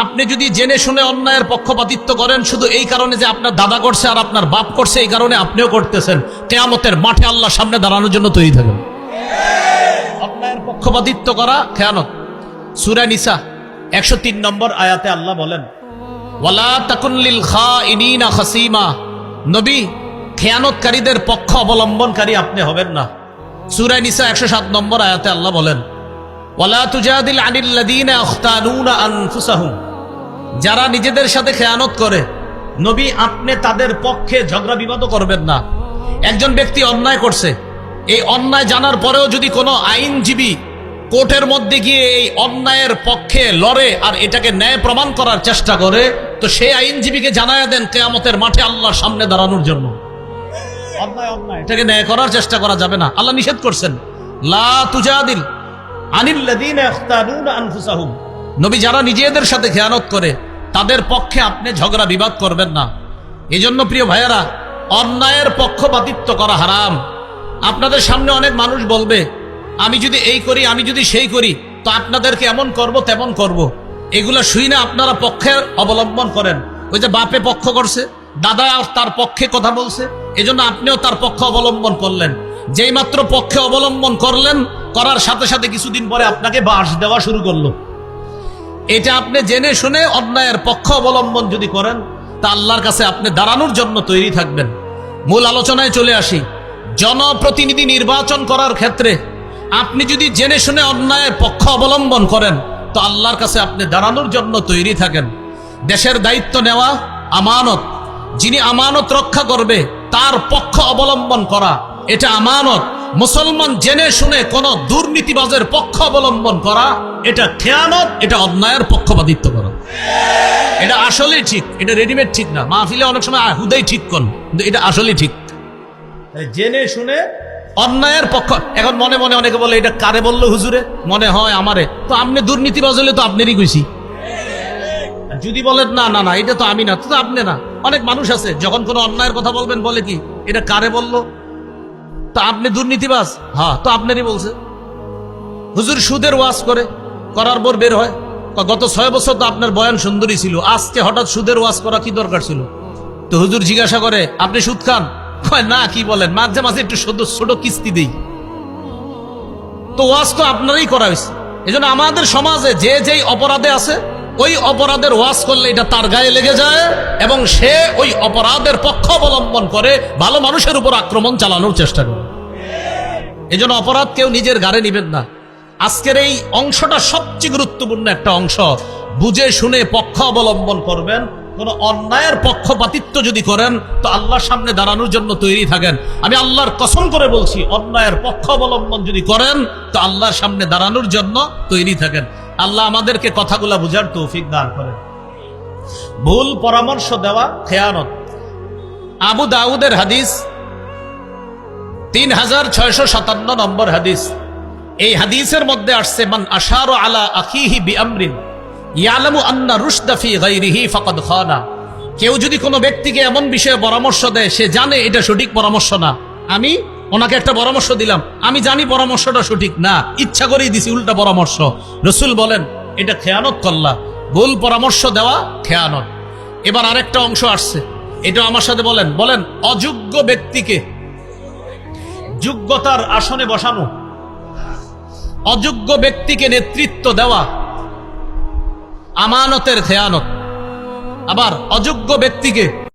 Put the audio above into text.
আপনি যদি জেনে শুনে অন্যায়ের পক্ষপাতিত্ব করেন শুধু এই কারণে যে আপনার দাদা করছে আর আপনার বাপ করছে, এই কারণে আপনিও করতেছেন, কিয়ামতের মাঠে আল্লাহর সামনে দাঁড়ানোর জন্য তৈরি থাকবেন। অন্যায়ের পক্ষপাতিত্ব করা খেয়ানত। সূরা নিসা 103 নম্বর আয়াতে আল্লাহ বলেন, ওয়ালা তাকুন লিল খাইনিনা খাসিমা, নবী খেয়ানতকারীদের পক্ষ অবলম্বনকারী আপনি হবেন না। সূরা নিসা 107 নম্বর আয়াতে আল্লাহ বলেন, ওয়ালা তুজাদিল আনিল লাযিনা ইখতানুনা আনফুসাহুম, যারা নিজেদের সাথে খেয়ানত করে নবী আপনি তাদের পক্ষে ঝগড়া বিবাদ করবেন না। একজন ব্যক্তি অন্যায় করছে, এই অন্যায় জানার পরেও যদি কোনো আইনজীবী কোর্টের মধ্যে গিয়ে এই অন্যায়ের পক্ষে লড়ে আর এটাকে ন্যায় প্রমাণ করার চেষ্টা করে, তো সেই আইনজীবীকে জানায়া দেন কিয়ামতের মাঠে আল্লাহর সামনে দাঁড়ানোর জন্য। অন্যায় এটাকে ন্যায় করার চেষ্টা করা যাবে না। আল্লাহ নিষেধ করছেন, লা তুজাদিল আনিল লাযিনা ইখতানুনা আনফুসাহুম, নবী যারা নিজেদের সাথে খেয়ানত করে তাদের পক্ষে আপনি ঝগড়া বিবাদ করবেন না। এজন্য প্রিয় ভাইয়েরা, অন্যায়ের পক্ষপাতিত্ব করা হারাম। আপনাদের সামনে অনেক মানুষ বলবে, আমি যদি এই করি, আমি যদি সেই করি, তো আপনাদেরকে এমন করব তেমন করব। এগুলা শুই না আপনারা পক্ষের অবলম্বন করেন। ওই যে বাপে পক্ষ করছে, দাদা তার পক্ষে কথা বলছে, এজন্য আপনিও তার পক্ষ অবলম্বন করলেন। যেই মাত্র পক্ষে অবলম্বন করলেন, করার সাথে সাথে কিছুদিন পরে আপনাকে বাঁশ দেওয়া শুরু করলো। এটা আপনি জেনে শুনে অন্যায়ের পক্ষ অবলম্বন যদি করেন, তা আল্লাহর কাছে আপনি দাঁড়ানোর জন্য তৈরি থাকবেন। মূল আলোচনায় চলে আসি। জনপ্রতিনিধি নির্বাচন করার ক্ষেত্রে আপনি যদি জেনে শুনে অন্যায়ের পক্ষ অবলম্বন করেন, তো আল্লাহর কাছে আপনি দাঁড়ানোর জন্য তৈরি থাকেন। দেশের দায়িত্ব নেওয়া আমানত, যিনি আমানত রক্ষা করবে তার পক্ষ অবলম্বন করা, এটা আমানত। মুসলমান জেনে শুনে কোন দুর্নীতিবাজের পক্ষ অবলম্বন করা, এটা খেয়ানত, এটা অন্যায়ের পক্ষপাতিত্ব করা। এটা আসলেই ঠিক, এটা রেডিমেড ঠিক না। মাহফিলে অনেক সময় হুদাই ঠিক কোন, কিন্তু এটা আসলেই ঠিক। জেনে শুনে অন্যায়ের পক্ষ। এখন মনে মনে অনেকে বলে, এটা কারে বললো হুজুরে? মনে হয় আমারে। তো আপনি দুর্নীতিবাজ হলে তো আপনারই কইছি। যদি বলেন না না না এটা তো আমি না, তো আপনি না। অনেক মানুষ আছে যখন কোনো অন্যায়ের কথা বলবেন বলে কি, এটা কারে বললো? তো আপনি দুর্নীতিবাজ? হ্যাঁ, তো আপনারই বলছে। হুজুর সুদের ওয়াজ করে, করার পর বের হয়, গত 6 বছর তো আপনার বয়ান সুন্দরী ছিল, আজকে হঠাৎ সুদের ওয়াজ করা কি দরকার ছিল? তো হুজুর জিজ্ঞাসা করে, আপনি সুদ খান? না, কি বলেন, মাঝে মাঝে একটু ছোট কিস্তি দেই। তো ওয়াজ তো আপনারই করা হয়েছে। এজন্য আমাদের সমাজে যে যেই অপরাধে আছে, ওই অপরাধের ওয়াজ করলে এটা তার গায়ে লেগে যায় এবং সে ওই অপরাধের পক্ষ অবলম্বন করে ভালো মানুষের উপর আক্রমণ চালানোর চেষ্টা করে। এজন্য অপরাধ কেউ নিজের ঘাড়ে নিবেন না। আজকের এই অংশটা সবচেয়ে গুরুত্বপূর্ণ একটা অংশ। বুঝে শুনে পক্ষ অবলম্বন করবেন। কোন অন্যায়ের পক্ষপাতিত্ব যদি করেন, তো আল্লাহর সামনে দাঁড়ানোর জন্য তৈরি থাকেন। আমি আল্লাহর কসম করে বলছি, অন্যায়ের পক্ষ অবলম্বন যদি করেন, তো আল্লাহর সামনে দাঁড়ানোর জন্য তৈরি থাকেন। আল্লাহ আমাদেরকে কথাগুলা বুঝার তৌফিক দান করেন। ভুল পরামর্শ দেওয়া খেয়ানত। আবু দাউদের হাদিস 3657 নম্বর হাদিস। এই হাদিসের মধ্যে আসছে, মান আশারু আলা আখিহি বিআমরিন ইয়ালামু আন্না রুশদা ফি গায়রিহি ফাকাদ খানা। কেউ যদি কোনো ব্যক্তিকে এমন বিষয়ে পরামর্শ দেয়, সে জানে এটা সঠিক পরামর্শ না। আমি ওনাকে একটা পরামর্শ দিলাম, আমি জানি পরামর্শটা সঠিক না, ইচ্ছা করেই দিছি উল্টা পরামর্শ। রাসূল বলেন, এটা খেয়ানত করলা। ভুল পরামর্শ দেওয়া খেয়ানত। এবার আরেকটা অংশ আসছে, এটা আমার সাথে বলেন। অযোগ্য ব্যক্তিকে যোগ্যতার আসনে বসানো, অযোগ্য ব্যক্তিকে নেতৃত্ব দেওয়া আমানতের খেয়ানত। আবার অযোগ্য ব্যক্তিকে